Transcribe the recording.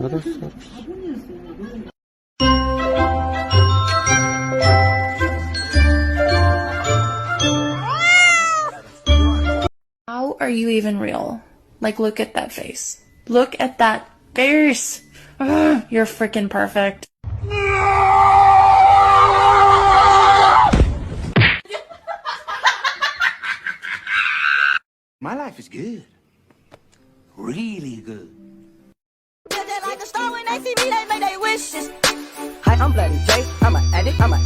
알았어. How are you even real? Like, look at that face. Look at that face. Ugh, you're freaking perfect. My life is good. Really good. Like a star when they see me, they make their wishes. Hi, I'm Bloody J. I'm an addict. I'm a